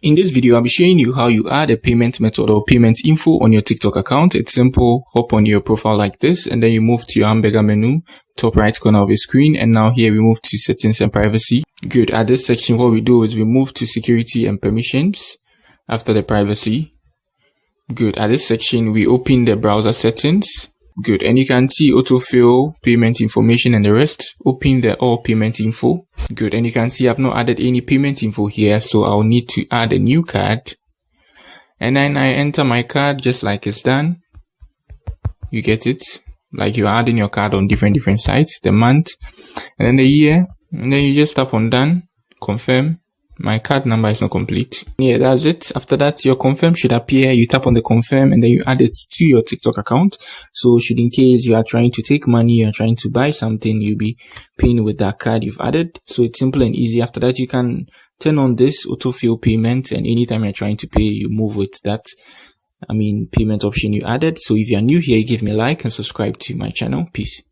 In this video, I'll be showing you how you add a payment method or payment info on your TikTok account. It's simple. Hop on your profile like this, and then you move to your hamburger menu, top right corner of your screen. And now here we move to settings and privacy. Good. At this section, what we do is we move to security and permissions after the privacy. Good. At this section, we open the browser settings. Good. And you can see autofill, payment information, and the rest. Open the all payment info. Good. And you can see I've not added any payment info here, so I'll need to add a new card. And then I enter my card just like it's done. You get it? Like you're adding your card on different sites, the month, and then the year. And then you just tap on done, confirm. My card number is not complete. Yeah, that's it. After that, your confirm should appear. You tap on the confirm and then you add it to your TikTok account. So should in case you are trying to take money, you are trying to buy something, you'll be paying with that card you've added. So it's simple and easy. After that, you can turn on this autofill payment, and anytime you're trying to pay, you move with that payment option you added. So if you are new here, give me a like and subscribe to my channel. Peace.